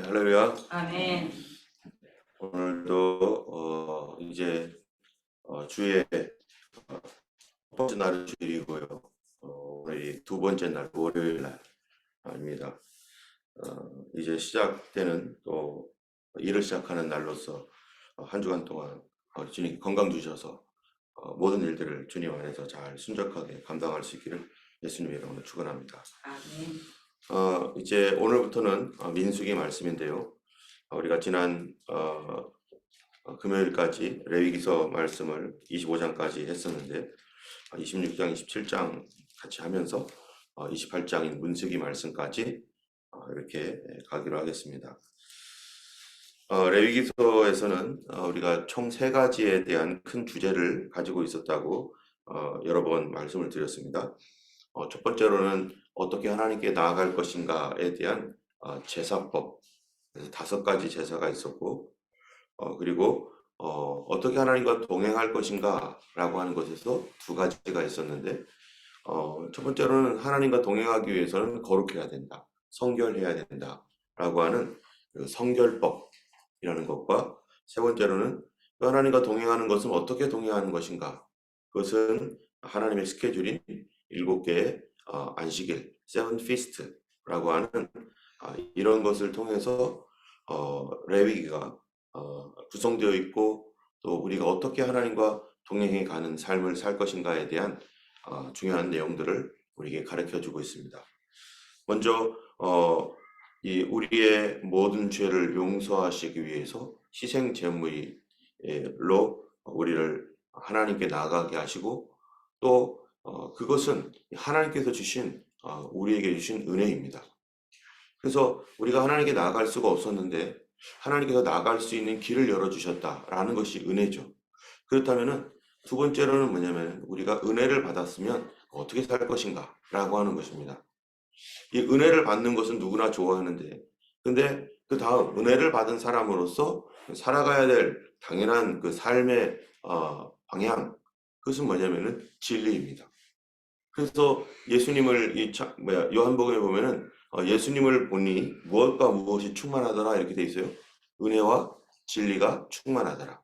네, 할렐루야. 아멘. 오늘도 이제 주의 첫 번째 날은 주일이고요. 오늘이 두 번째 날 월요일 날입니다. 이제 시작되는 또 일을 시작하는 날로서 한 주간 동안 주님 건강 주셔서 모든 일들을 주님 안에서 잘 순적하게 감당할 수 있기를 예수님 이름으로 축원합니다. 아멘. 이제 오늘부터는 민수기 말씀인데요. 우리가 지난 금요일까지 레위기서 말씀을 25장까지 했었는데 26장, 27장 같이 하면서 28장인 문수기 말씀까지 이렇게 가기로 하겠습니다. 레위기서에서는 우리가 총 세 가지에 대한 큰 주제를 가지고 있었다고 여러 번 말씀을 드렸습니다. 첫 번째로는 어떻게 하나님께 나아갈 것인가에 대한 제사법, 그래서 5가지 제사가 있었고, 그리고 어떻게 하나님과 동행할 것인가라고 하는 것에서 2가지가 있었는데, 첫 번째로는 하나님과 동행하기 위해서는 거룩해야 된다, 성결해야 된다라고 하는 그 성결법이라는 것과, 세 번째로는 하나님과 동행하는 것은 어떻게 동행하는 것인가, 그것은 하나님의 스케줄인 7개의 안식일, 세븐 피스트라고 하는 이런 것을 통해서 레위기가 구성되어 있고, 또 우리가 어떻게 하나님과 동행해 가는 삶을 살 것인가에 대한 중요한 내용들을 우리에게 가르쳐주고 있습니다. 먼저 이 우리의 모든 죄를 용서하시기 위해서 희생 제물로 우리를 하나님께 나아가게 하시고, 또 그것은 하나님께서 주신 우리에게 주신 은혜입니다. 그래서 우리가 하나님께 나아갈 수가 없었는데 하나님께서 나아갈 수 있는 길을 열어주셨다라는 것이 은혜죠. 그렇다면은 두 번째로는 뭐냐면, 우리가 은혜를 받았으면 어떻게 살 것인가 라고 하는 것입니다. 이 은혜를 받는 것은 누구나 좋아하는데, 근데 그 다음 은혜를 받은 사람으로서 살아가야 될 당연한 그 삶의 방향, 그것은 뭐냐면은 진리입니다. 그래서 예수님을 요한복음에 보면은 예수님을 보니 무엇과 무엇이 충만하더라 이렇게 돼 있어요. 은혜와 진리가 충만하더라.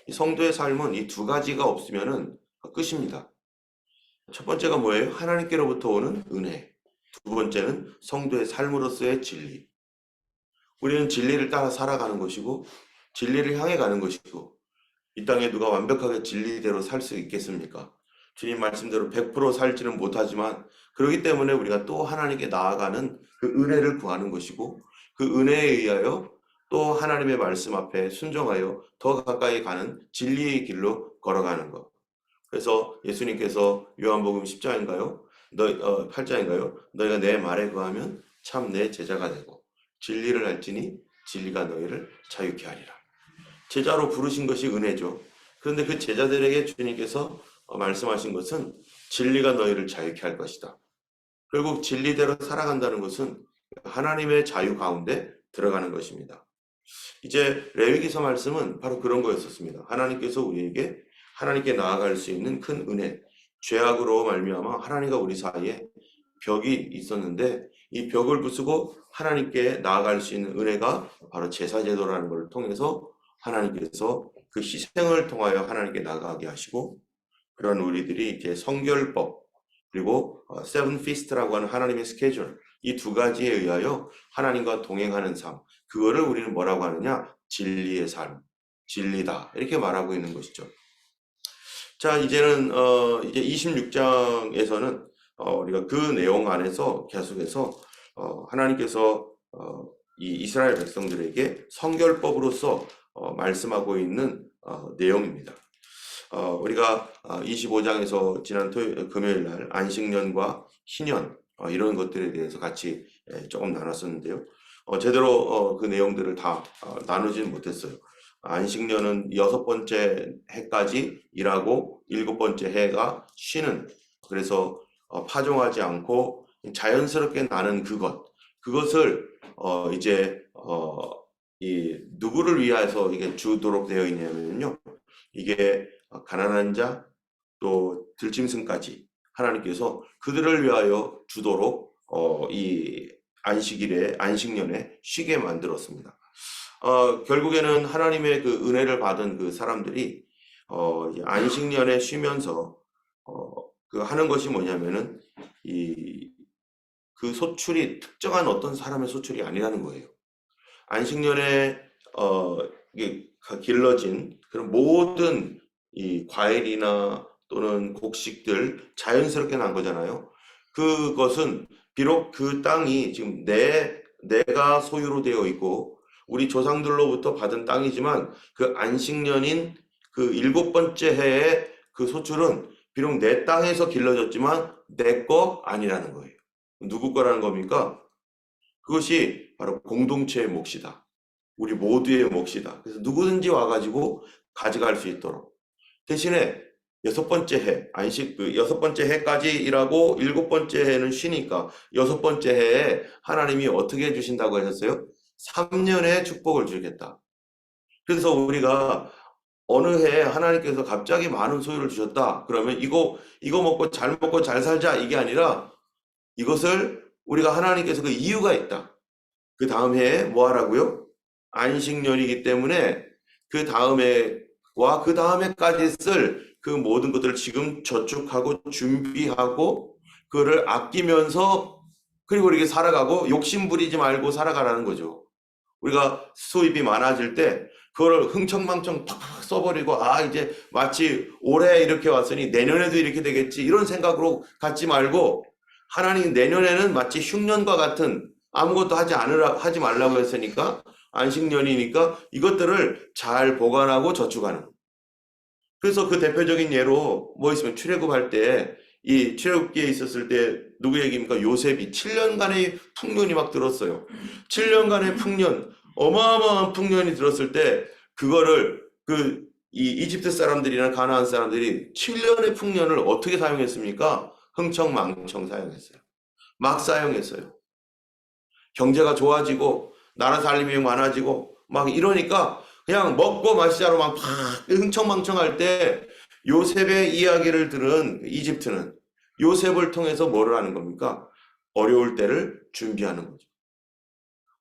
이 성도의 삶은 이 2가지가 없으면은 끝입니다. 첫 번째가 뭐예요? 하나님께로부터 오는 은혜. 두 번째는 성도의 삶으로서의 진리. 우리는 진리를 따라 살아가는 것이고, 진리를 향해 가는 것이고, 이 땅에 누가 완벽하게 진리대로 살 수 있겠습니까? 주님 말씀대로 100% 살지는 못하지만, 그렇기 때문에 우리가 또 하나님께 나아가는 그 은혜를 구하는 것이고, 그 은혜에 의하여 또 하나님의 말씀 앞에 순종하여 더 가까이 가는 진리의 길로 걸어가는 것. 그래서 예수님께서 요한복음 10장인가요? 8장인가요? 너희가 내 말에 거하면 참 내 제자가 되고 진리를 알지니 진리가 너희를 자유케 하리라. 제자로 부르신 것이 은혜죠. 그런데 그 제자들에게 주님께서 말씀하신 것은 진리가 너희를 자유케 할 것이다. 결국 진리대로 살아간다는 것은 하나님의 자유 가운데 들어가는 것입니다. 이제 레위기서 말씀은 바로 그런 거였었습니다. 하나님께서 우리에게 하나님께 나아갈 수 있는 큰 은혜, 죄악으로 말미암아 하나님과 우리 사이에 벽이 있었는데, 이 벽을 부수고 하나님께 나아갈 수 있는 은혜가 바로 제사제도라는 것을 통해서 하나님께서 그 희생을 통하여 하나님께 나아가게 하시고, 그런 우리들이 이제 성결법, 그리고 세븐 피스트라고 하는 하나님의 스케줄, 이 2가지에 의하여 하나님과 동행하는 삶, 그거를 우리는 뭐라고 하느냐? 진리의 삶, 진리다, 이렇게 말하고 있는 것이죠. 자, 이제는 이제 26장에서는 우리가 그 내용 안에서 계속해서 하나님께서 이 이스라엘 백성들에게 성결법으로서 말씀하고 있는 내용입니다. 우리가 25장에서 지난 금요일 날 안식년과 희년 이런 것들에 대해서 같이 조금 나눴었는데요. 제대로 그 내용들을 다 나누지는 못했어요. 안식년은 6번째 해까지 일하고 7번째 해가 쉬는, 그래서 파종하지 않고 자연스럽게 나는 그것을 이제 이 누구를 위해서 이게 주도록 되어 있냐면요, 이게 가난한 자, 또 들짐승까지 하나님께서 그들을 위하여 주도록 이 안식일에, 안식년에 쉬게 만들었습니다. 결국에는 하나님의 그 은혜를 받은 그 사람들이 이제 안식년에 쉬면서 그 하는 것이 뭐냐면은 그 소출이 특정한 어떤 사람의 소출이 아니라는 거예요. 안식년에 이게 길러진 그런 모든 이 과일이나 또는 곡식들 자연스럽게 난 거잖아요. 그것은 비록 그 땅이 지금 내가 소유로 되어 있고 우리 조상들로부터 받은 땅이지만 그 안식년인 그 7번째 해에 그 소출은 비록 내 땅에서 길러졌지만 내 거 아니라는 거예요. 누구 거라는 겁니까? 그것이 바로 공동체의 몫이다. 우리 모두의 몫이다. 그래서 누구든지 와가지고 가져갈 수 있도록. 대신에 6번째 해, 안식, 그 6번째 해까지 일하고 7번째 해는 쉬니까 6번째 해에 하나님이 어떻게 해주신다고 하셨어요? 3년의 축복을 주겠다. 그래서 우리가 어느 해에 하나님께서 갑자기 많은 소유를 주셨다. 그러면 이거 먹고 잘 살자. 이게 아니라 이것을 우리가 하나님께서 그 이유가 있다. 그 다음 해에 뭐 하라고요? 안식년이기 때문에 그 다음에와 그 다음에까지 쓸 그 모든 것들을 지금 저축하고 준비하고 그거를 아끼면서 그리고 이렇게 살아가고 욕심 부리지 말고 살아가라는 거죠. 우리가 수입이 많아질 때 그거를 흥청망청 팍팍 써버리고 이제 마치 올해 이렇게 왔으니 내년에도 이렇게 되겠지 이런 생각으로 갖지 말고 하나님 내년에는 마치 흉년과 같은 아무것도 하지 말라고 했으니까 안식년이니까 이것들을 잘 보관하고 저축하는. 그래서 그 대표적인 예로 뭐 있으면 출애굽할 때 이 출애굽기에 있었을 때 누구 얘기입니까? 요셉이 7년간의 풍년이 막 들었어요. 7년간의 풍년, 어마어마한 풍년이 들었을 때 그거를 이 이집트 사람들이나 가나안 사람들이 7년의 풍년을 어떻게 사용했습니까? 흥청망청 사용했어요. 막 사용했어요. 경제가 좋아지고 나라 살림이 많아지고 막 이러니까 그냥 먹고 마시자로 막 흥청망청할 때 요셉의 이야기를 들은 이집트는 요셉을 통해서 뭐를 하는 겁니까? 어려울 때를 준비하는 거죠.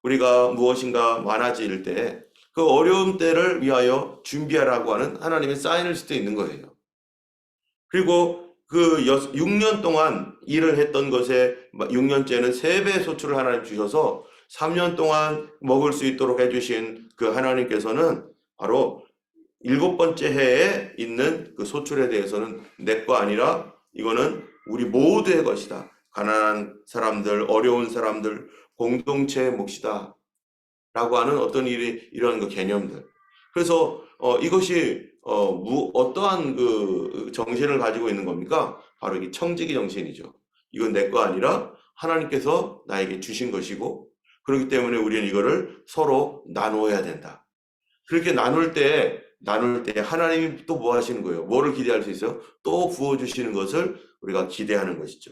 우리가 무엇인가 많아질 때 그 어려운 때를 위하여 준비하라고 하는 하나님의 사인일 수도 있는 거예요. 그리고 그 6년 동안 일을 했던 것에 6년째는 3배 소출을 하나님 주셔서 3년 동안 먹을 수 있도록 해주신 그 하나님께서는 바로 7번째 해에 있는 그 소출에 대해서는 내 거 아니라 이거는 우리 모두의 것이다. 가난한 사람들, 어려운 사람들, 공동체의 몫이다. 라고 하는 어떤 이런 그 개념들. 그래서 이것이 어떠한 그 정신을 가지고 있는 겁니까? 바로 이게 청지기 정신이죠. 이건 내 거 아니라 하나님께서 나에게 주신 것이고 그렇기 때문에 우리는 이거를 서로 나누어야 된다. 그렇게 나눌 때 하나님이 또 뭐 하시는 거예요? 뭐를 기대할 수 있어요? 또 부어주시는 것을 우리가 기대하는 것이죠.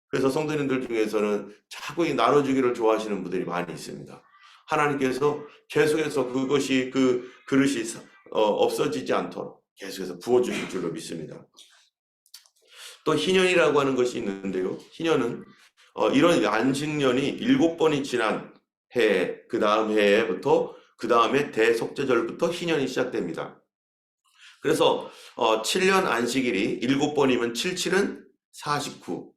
그래서 성도님들 중에서는 자꾸 이 나눠주기를 좋아하시는 분들이 많이 있습니다. 하나님께서 계속해서 그것이 그 그릇이 없어지지 않도록 계속해서 부어주실 줄로 믿습니다. 또 희년이라고 하는 것이 있는데요. 희년은 이런 안식년이 7번이 지난 해에 그 다음 해부터 그 다음에 대속죄절부터 희년이 시작됩니다. 그래서 7년 안식일이 7번이면 77은 49.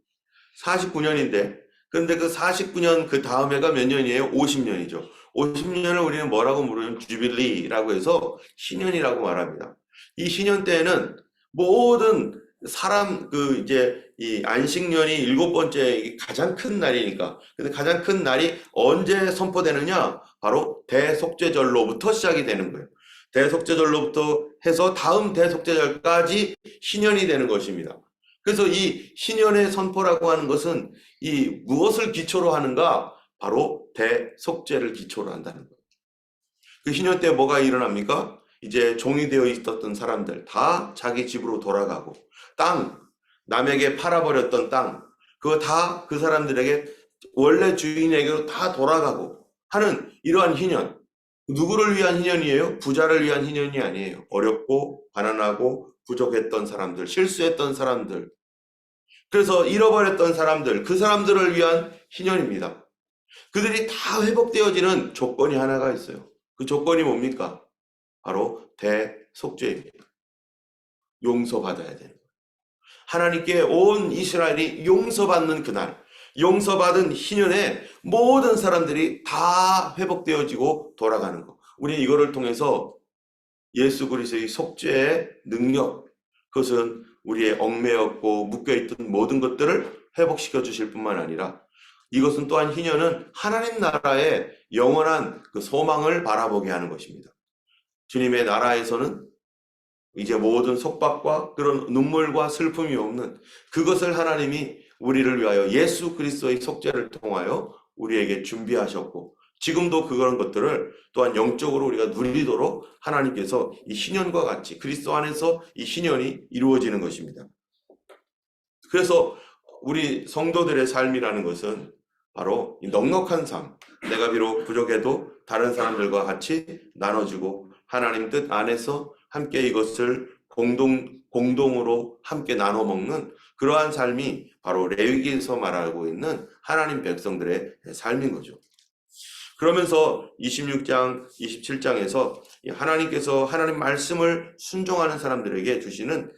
49년인데 그런데 그 49년 그 다음 해가 몇 년이에요? 50년이죠. 50년을 우리는 뭐라고 부르면 주빌리라고 해서 희년이라고 말합니다. 이 희년 때에는 모든 사람 이제 이 안식년이 7번째 가장 큰 날이니까. 근데 가장 큰 날이 언제 선포되느냐? 바로 대속죄절로부터 시작이 되는 거예요. 대속죄절로부터 해서 다음 대속죄절까지 희년이 되는 것입니다. 그래서 이 희년의 선포라고 하는 것은 이 무엇을 기초로 하는가? 바로 대속죄를 기초로 한다는 거예요. 그 희년 때 뭐가 일어납니까? 이제 종이 되어 있었던 사람들 다 자기 집으로 돌아가고 남에게 팔아버렸던 땅 그거 다 그 사람들에게 원래 주인에게로 다 돌아가고 하는 이러한 희년. 누구를 위한 희년이에요? 부자를 위한 희년이 아니에요. 어렵고 가난하고 부족했던 사람들, 실수했던 사람들, 그래서 잃어버렸던 사람들, 그 사람들을 위한 희년입니다. 그들이 다 회복되어지는 조건이 하나가 있어요. 그 조건이 뭡니까? 바로 대속죄입니다. 용서받아야 되는 거예요. 하나님께 온 이스라엘이 용서받는 그날, 용서받은 희년에 모든 사람들이 다 회복되어지고 돌아가는 거. 우리는 이거를 통해서 예수 그리스도의 속죄의 능력, 그것은 우리의 얽매였고 묶여있던 모든 것들을 회복시켜 주실 뿐만 아니라 이것은 또한 희년은 하나님 나라의 영원한 그 소망을 바라보게 하는 것입니다. 주님의 나라에서는 이제 모든 속박과 그런 눈물과 슬픔이 없는 그것을 하나님이 우리를 위하여 예수 그리스도의 속죄를 통하여 우리에게 준비하셨고 지금도 그런 것들을 또한 영적으로 우리가 누리도록 하나님께서 이 희년과 같이 그리스도 안에서 이 희년이 이루어지는 것입니다. 그래서 우리 성도들의 삶이라는 것은 바로 이 넉넉한 삶, 내가 비록 부족해도 다른 사람들과 같이 나눠주고 하나님 뜻 안에서 함께 이것을 공동으로 함께 나눠 먹는 그러한 삶이 바로 레위기에서 말하고 있는 하나님 백성들의 삶인 거죠. 그러면서 26장, 27장에서 하나님께서 하나님 말씀을 순종하는 사람들에게 주시는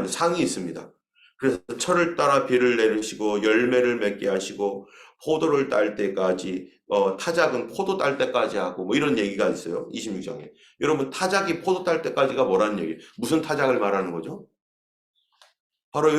상이 있습니다. 그래서 철을 따라 비를 내리시고 열매를 맺게 하시고 포도를 딸 때까지 타작은 포도 딸 때까지 하고 뭐 이런 얘기가 있어요. 26장에. 여러분 타작이 포도 딸 때까지가 뭐라는 얘기예요? 무슨 타작을 말하는 거죠? 바로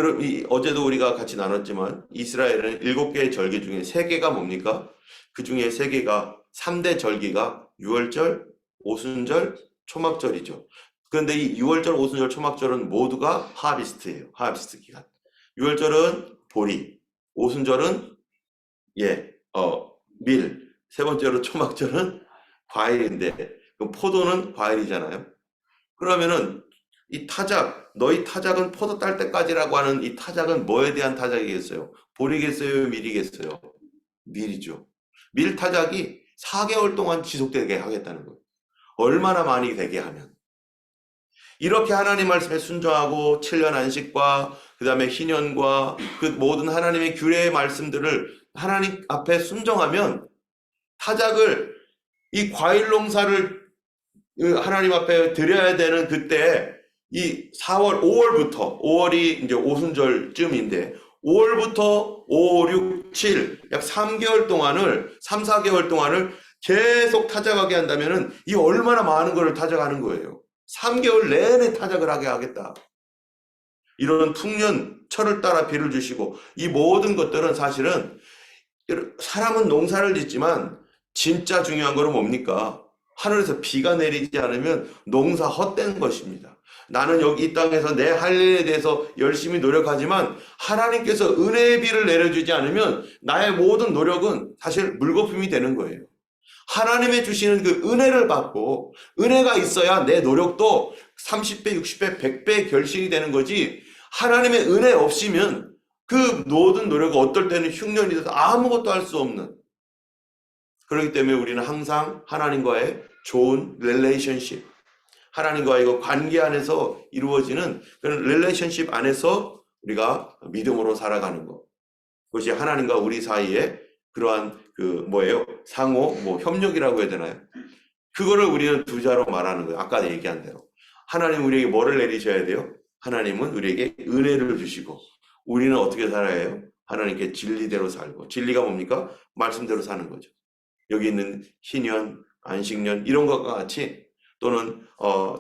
어제도 우리가 같이 나눴지만 이스라엘은 7개의 절기 중에 3개가 뭡니까? 그 중에 3개가 3대 절기가 유월절, 오순절, 초막절이죠. 그런데 이 유월절, 오순절, 초막절은 모두가 하비스트예요. 하비스트 기간. 유월절은 보리, 오순절은 밀, 세 번째로 초막절은 과일인데 그럼 포도는 과일이잖아요. 그러면은 이 타작, 너희 타작은 포도 딸 때까지라고 하는 이 타작은 뭐에 대한 타작이겠어요? 보리겠어요? 밀이겠어요? 밀이죠. 밀 타작이 4개월 동안 지속되게 하겠다는 거예요. 얼마나 많이 되게 하면. 이렇게 하나님 말씀에 순종하고 7년 안식과 그 다음에 희년과 그 모든 하나님의 규례의 말씀들을 하나님 앞에 순종하면 타작을 이 과일 농사를 하나님 앞에 드려야 되는 그때 이 4월, 5월부터 5월이 이제 오순절쯤인데 5월부터 5, 6, 7 약 3개월 동안을 3, 4개월 동안을 계속 타작하게 한다면은 이 얼마나 많은 거를 타작하는 거예요. 3개월 내내 타작을 하게 하겠다. 이런 풍년, 철을 따라 비를 주시고 이 모든 것들은 사실은 사람은 농사를 짓지만 진짜 중요한 거는 뭡니까? 하늘에서 비가 내리지 않으면 농사 헛된 것입니다. 나는 여기 이 땅에서 내 할 일에 대해서 열심히 노력하지만 하나님께서 은혜의 비를 내려주지 않으면 나의 모든 노력은 사실 물거품이 되는 거예요. 하나님의 주시는 그 은혜를 받고 은혜가 있어야 내 노력도 30배, 60배, 100배 결실이 되는 거지 하나님의 은혜 없이면 그 모든 노력은 어떨 때는 흉년이 돼서 아무것도 할 수 없는 그렇기 때문에 우리는 항상 하나님과의 좋은 릴레이션십 하나님과의 그 관계 안에서 이루어지는 그런 릴레이션십 안에서 우리가 믿음으로 살아가는 것 그것이 하나님과 우리 사이에 그러한 상호 협력이라고 해야 되나요? 그거를 우리는 두 자로 말하는 거예요. 아까 얘기한 대로 하나님 우리에게 뭐를 내리셔야 돼요? 하나님은 우리에게 은혜를 주시고 우리는 어떻게 살아야 해요? 하나님께 진리대로 살고 진리가 뭡니까? 말씀대로 사는 거죠. 여기 있는 희년, 안식년 이런 것과 같이 또는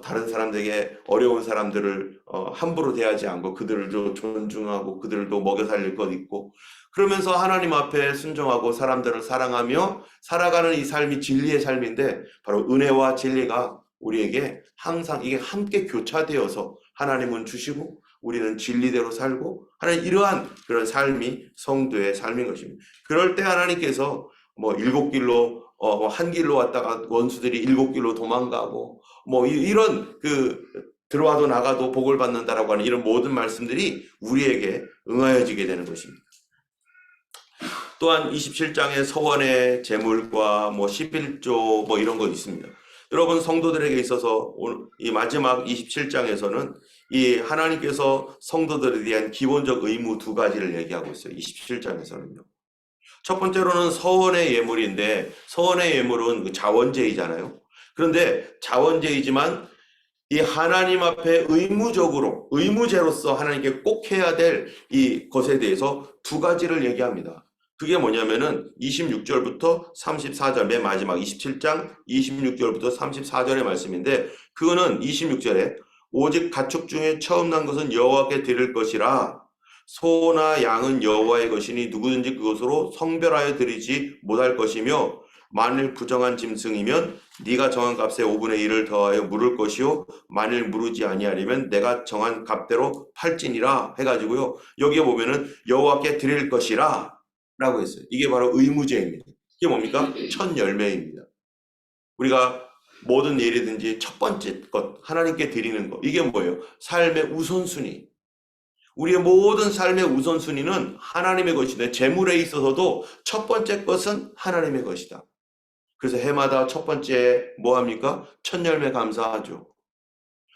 다른 사람들에게 어려운 사람들을 함부로 대하지 않고 그들도 존중하고 그들도 먹여 살릴 것 있고 그러면서 하나님 앞에 순종하고 사람들을 사랑하며 살아가는 이 삶이 진리의 삶인데 바로 은혜와 진리가 우리에게 항상 이게 함께 교차되어서 하나님은 주시고 우리는 진리대로 살고 하는 이러한 그런 삶이 성도의 삶인 것입니다. 그럴 때 하나님께서 7길로 한 길로 왔다가 원수들이 7길로 도망가고 이런 들어와도 나가도 복을 받는다라고 하는 이런 모든 말씀들이 우리에게 응하여지게 되는 것입니다. 또한 27장의 서원의 제물과 11조 이런 거 있습니다. 여러분 성도들에게 있어서 이 마지막 27장에서는 이 하나님께서 성도들에 대한 기본적 의무 2가지를 얘기하고 있어요. 27장에서는요. 첫 번째로는 서원의 예물인데, 서원의 예물은 그 자원제이잖아요. 그런데 자원제이지만 이 하나님 앞에 의무제로서 하나님께 꼭 해야 될 이 것에 대해서 두 가지를 얘기합니다. 그게 뭐냐면은 26절부터 34절, 맨 마지막 27장 26절부터 34절의 말씀인데, 그거는 26절에 오직 가축 중에 처음 난 것은 여호와께 드릴 것이라, 소나 양은 여호와의 것이니 누구든지 그것으로 성별하여 드리지 못할 것이며, 만일 부정한 짐승이면 네가 정한 값의 5분의 1을 더하여 물을 것이요, 만일 무르지 아니하려면 내가 정한 값대로 팔지니라 해가지고요, 여기에 보면은 여호와께 드릴 것이라 라고 했어요. 이게 바로 의무제입니다. 이게 뭡니까? 첫 열매입니다. 우리가 모든 일이든지 첫 번째 것, 하나님께 드리는 것, 이게 뭐예요? 삶의 우선순위. 우리의 모든 삶의 우선순위는 하나님의 것인데, 재물에 있어서도 첫 번째 것은 하나님의 것이다. 그래서 해마다 첫 번째 뭐 합니까? 첫 열매 감사하죠.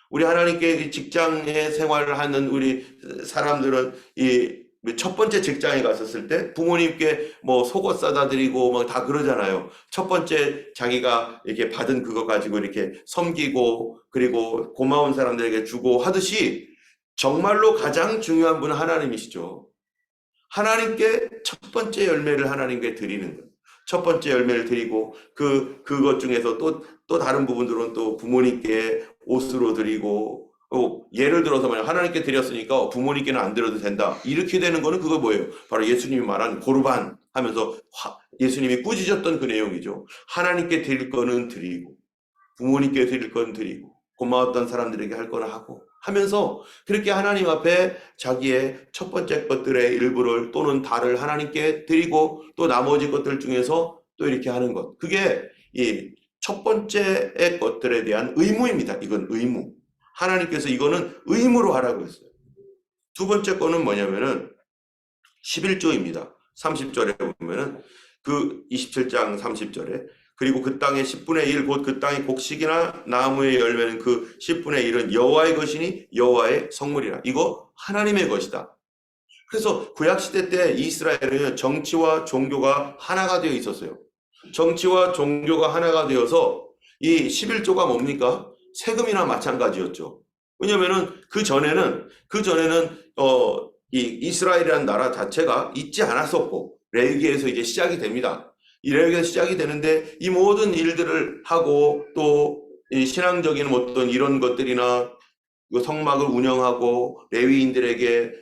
우리 하나님께 직장에 생활을 하는 우리 사람들은 이 첫 번째 직장에 갔었을 때 부모님께 뭐 속옷 사다 드리고 막 다 그러잖아요. 첫 번째 자기가 이렇게 받은 그거 가지고 이렇게 섬기고, 그리고 고마운 사람들에게 주고 하듯이, 정말로 가장 중요한 분은 하나님이시죠. 하나님께 첫 번째 열매를 하나님께 드리는 거예요. 첫 번째 열매를 드리고, 그것 중에서 또 다른 부분들은 또 부모님께 옷으로 드리고, 예를 들어서 만약 하나님께 드렸으니까 부모님께는 안 드려도 된다, 이렇게 되는 거는 그거 뭐예요? 바로 예수님이 말한 고르반 하면서 예수님이 꾸짖었던 그 내용이죠. 하나님께 드릴 거는 드리고, 부모님께 드릴 건 드리고, 고마웠던 사람들에게 할 거는 하고 하면서, 그렇게 하나님 앞에 자기의 첫 번째 것들의 일부를 또는 다를 하나님께 드리고, 또 나머지 것들 중에서 또 이렇게 하는 것, 그게 이 첫 번째의 것들에 대한 의무입니다. 이건 의무. 하나님께서 이거는 의무로 하라고 했어요. 두 번째 거는 뭐냐면은 11조입니다. 30절에 보면은, 그 27장 30절에 그리고 그 땅의 10분의 1 곧 그 땅의 곡식이나 나무의 열매는 그 10분의 1은 여호와의 것이니 여호와의 성물이라. 이거 하나님의 것이다. 그래서 구약시대 때 이스라엘은 정치와 종교가 하나가 되어 있었어요. 정치와 종교가 하나가 되어서 이 11조가 뭡니까? 세금이나 마찬가지였죠. 왜냐면은 그 전에는 이 이스라엘이라는 나라 자체가 있지 않았었고, 레위기에서 이제 시작이 됩니다. 이 레위기에서 시작이 되는데, 이 모든 일들을 하고, 또 이 신앙적인 어떤 이런 것들이나 성막을 운영하고, 레위인들에게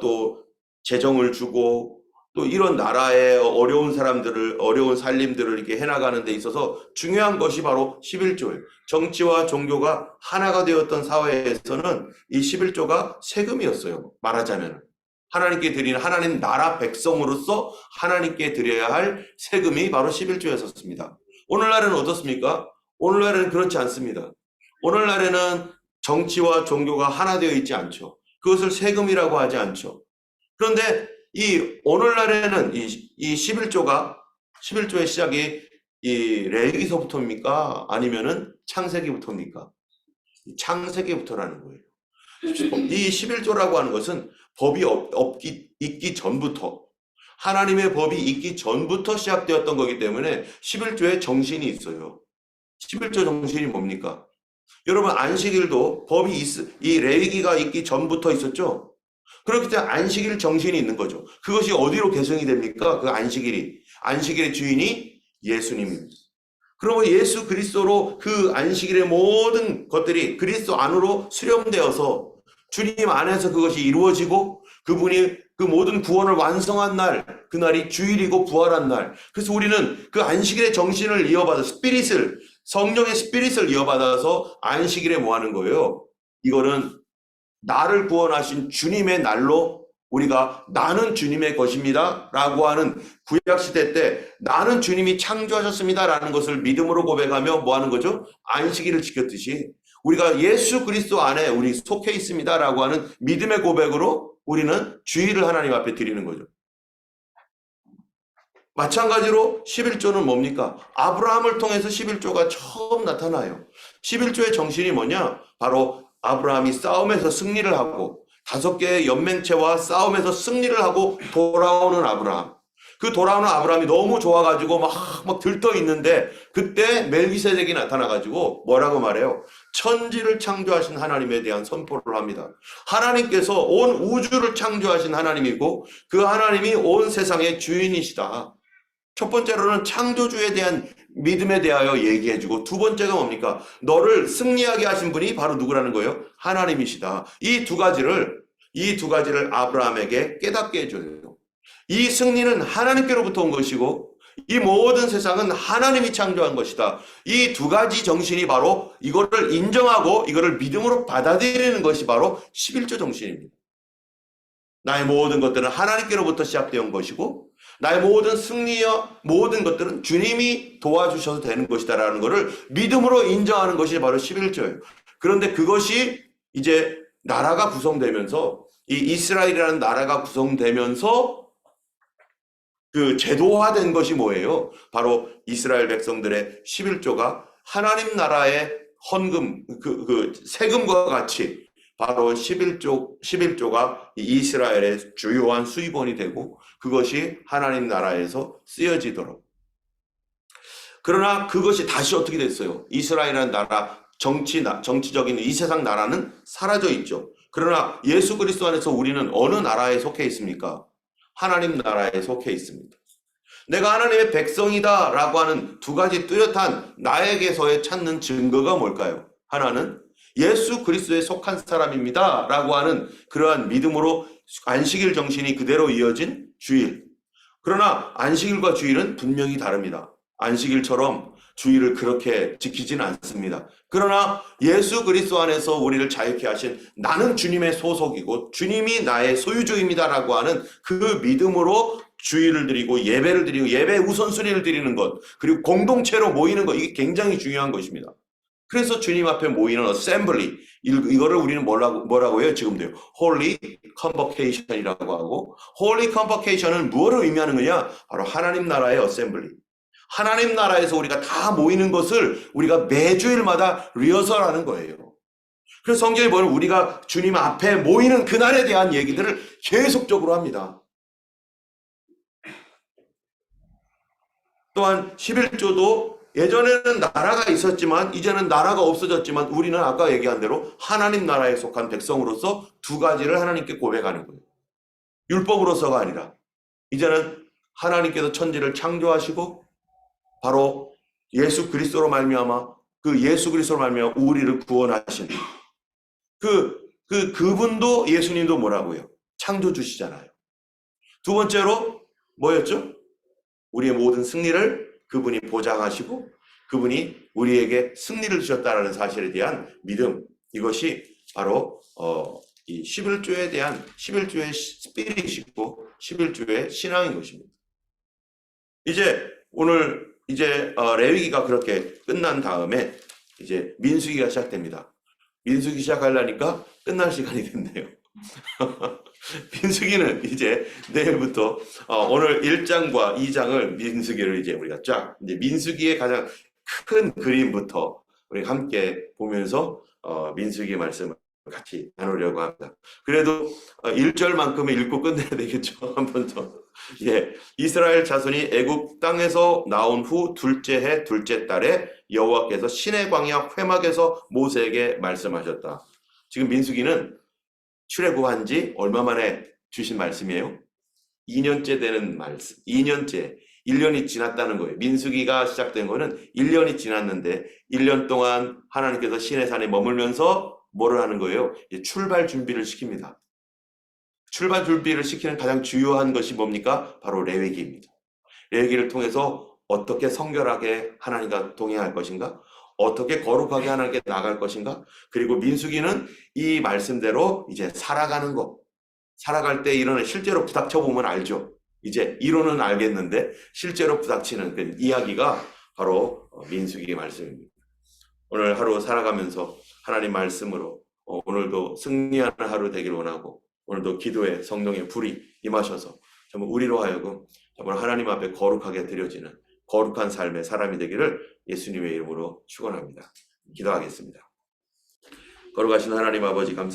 또 재정을 주고, 또 이런 나라의 어려운 사람들을, 어려운 살림들을 이렇게 해나가는 데 있어서 중요한 것이 바로 11조예요. 정치와 종교가 하나가 되었던 사회에서는 이 11조가 세금이었어요. 말하자면 하나님께 드리는, 하나님 나라 백성으로서 하나님께 드려야 할 세금이 바로 11조였었습니다. 오늘날은 어떻습니까? 오늘날은 그렇지 않습니다. 오늘날에는 정치와 종교가 하나 되어 있지 않죠. 그것을 세금이라고 하지 않죠. 그런데 이 오늘날에는 이 11조의 시작이 이 레위기서부터입니까? 아니면은 창세기부터입니까? 창세기부터라는 거예요. 이 11조라고 하는 것은 법이 있기 전부터, 하나님의 법이 있기 전부터 시작되었던 거기 때문에 11조의 정신이 있어요. 11조 정신이 뭡니까? 여러분, 안식일도 법이 이 레위기가 있기 전부터 있었죠? 그렇기 때문에 안식일 정신이 있는 거죠. 그것이 어디로 개성이 됩니까? 그 안식일의 주인이 예수님입니다. 그러면 예수 그리스도로 그 안식일의 모든 것들이 그리스도 안으로 수렴되어서 주님 안에서 그것이 이루어지고, 그분이 그 모든 구원을 완성한 날, 그날이 주일이고 부활한 날. 그래서 우리는 그 안식일의 정신을 이어받아 성령의 스피릿을 이어받아서 안식일에 뭐 하는 거예요? 이거는 나를 구원하신 주님의 날로 우리가 나는 주님의 것입니다 라고 하는, 구약시대 때 나는 주님이 창조하셨습니다 라는 것을 믿음으로 고백하며 뭐 하는 거죠? 안식일을 지켰듯이 우리가 예수 그리스도 안에 우리 속해 있습니다 라고 하는 믿음의 고백으로 우리는 주일을 하나님 앞에 드리는 거죠. 마찬가지로 11조는 뭡니까? 아브라함을 통해서 11조가 처음 나타나요. 11조의 정신이 뭐냐? 바로 아브라함이 싸움에서 승리를 하고 5개의 연맹체와 싸움에서 승리를 하고 돌아오는 아브라함. 그 돌아오는 아브라함이 너무 좋아가지고 막 들떠 있는데 그때 멜기세덱이 나타나가지고 뭐라고 말해요? 천지를 창조하신 하나님에 대한 선포를 합니다. 하나님께서 온 우주를 창조하신 하나님이고 그 하나님이 온 세상의 주인이시다. 첫 번째로는 창조주에 대한 믿음에 대하여 얘기해주고, 두 번째가 뭡니까? 너를 승리하게 하신 분이 바로 누구라는 거예요? 하나님이시다. 이 두 가지를 아브라함에게 깨닫게 해줘요. 이 승리는 하나님께로부터 온 것이고 이 모든 세상은 하나님이 창조한 것이다. 이 두 가지 정신이 바로 이거를 인정하고 이거를 믿음으로 받아들이는 것이 바로 11조 정신입니다. 나의 모든 것들은 하나님께로부터 시작되어 온 것이고 나의 모든 승리와 모든 것들은 주님이 도와주셔도 되는 것이다라는 것을 믿음으로 인정하는 것이 바로 11조예요. 그런데 그것이 이제 나라가 구성되면서 이 이스라엘이라는 나라가 구성되면서 그 제도화된 것이 뭐예요? 바로 이스라엘 백성들의 11조가 하나님 나라의 헌금, 세금과 같이 바로 11조가 이스라엘의 주요한 수입원이 되고 그것이 하나님 나라에서 쓰여지도록. 그러나 그것이 다시 어떻게 됐어요? 이스라엘이라는 나라, 정치적인 이 세상 나라는 사라져 있죠. 그러나 예수 그리스도 안에서 우리는 어느 나라에 속해 있습니까? 하나님 나라에 속해 있습니다. 내가 하나님의 백성이다 라고 하는 두 가지 뚜렷한 나에게서의 찾는 증거가 뭘까요? 하나는 예수 그리스도에 속한 사람입니다 라고 하는 그러한 믿음으로 안식일 정신이 그대로 이어진 주일. 그러나 안식일과 주일은 분명히 다릅니다. 안식일처럼 주일을 그렇게 지키진 않습니다. 그러나 예수 그리스도 안에서 우리를 자유케 하신 나는 주님의 소속이고 주님이 나의 소유주입니다 라고 하는 그 믿음으로 주일을 드리고 예배를 드리고 예배 우선순위를 드리는 것, 그리고 공동체로 모이는 것, 이게 굉장히 중요한 것입니다. 그래서 주님 앞에 모이는 어셈블리, 이거를 우리는 뭐라고 해요? 지금도요. Holy Convocation이라고 하고, Holy Convocation은 무엇을 의미하는 거냐? 바로 하나님 나라의 어셈블리. 하나님 나라에서 우리가 다 모이는 것을 우리가 매주일마다 리허설하는 거예요. 그래서 성경에 보면 우리가 주님 앞에 모이는 그날에 대한 얘기들을 계속적으로 합니다. 또한 11조도 예전에는 나라가 있었지만 이제는 나라가 없어졌지만 우리는 아까 얘기한 대로 하나님 나라에 속한 백성으로서 두 가지를 하나님께 고백하는 거예요. 율법으로서가 아니라 이제는 하나님께서 천지를 창조하시고 바로 예수 그리스도로 말미암아 우리를 구원하신 그분도 예수님도 뭐라고요? 창조주시잖아요. 두 번째로 뭐였죠? 우리의 모든 승리를 그분이 보장하시고 그분이 우리에게 승리를 주셨다는 사실에 대한 믿음, 이것이 바로 이 11조에 대한 11조의 스피릿이고 11조의 신앙인 것입니다. 오늘 레위기가 그렇게 끝난 다음에 이제 민수기가 시작됩니다. 민수기 시작하려니까 끝날 시간이 됐네요. 민수기는 이제 내일부터 오늘 1장과 2장을 민수기를 이제 우리가 이제 민수기의 가장 큰 그림부터 우리 함께 보면서 민수기의 말씀을 같이 나누려고 합니다. 그래도 1절만큼은 읽고 끝내야 되겠죠. 한 번 더. 이스라엘 자손이 애굽 땅에서 나온 후 둘째 해 둘째 달에 여호와께서 시내 광야 회막에서 모세에게 말씀하셨다. 지금 민수기는 출애굽한 지 얼마 만에 주신 말씀이에요? 2년째 되는 말씀. 2년째. 1년이 지났다는 거예요. 민수기가 시작된 거는 1년이 지났는데 1년 동안 하나님께서 시내산에 머물면서 뭐를 하는 거예요? 출발 준비를 시킵니다. 출발 준비를 시키는 가장 주요한 것이 뭡니까? 바로 레위기입니다. 레위기를 통해서 어떻게 성결하게 하나님과 동행할 것인가? 어떻게 거룩하게 하나님께 나갈 것인가? 그리고 민수기는 이 말씀대로 이제 살아가는 것. 살아갈 때 이런 실제로 부닥쳐 보면 알죠. 이제 이론은 알겠는데 실제로 부닥치는 그 이야기가 바로 민수기의 말씀입니다. 오늘 하루 살아가면서 하나님 말씀으로 오늘도 승리하는 하루 되길 원하고 오늘도 기도에 성령의 불이 임하셔서 정말 우리로 하여금 정말 하나님 앞에 거룩하게 드려지는 거룩한 삶의 사람이 되기를 예수님의 이름으로 축원합니다. 기도하겠습니다. 거룩하신 하나님 아버지 감사합니다.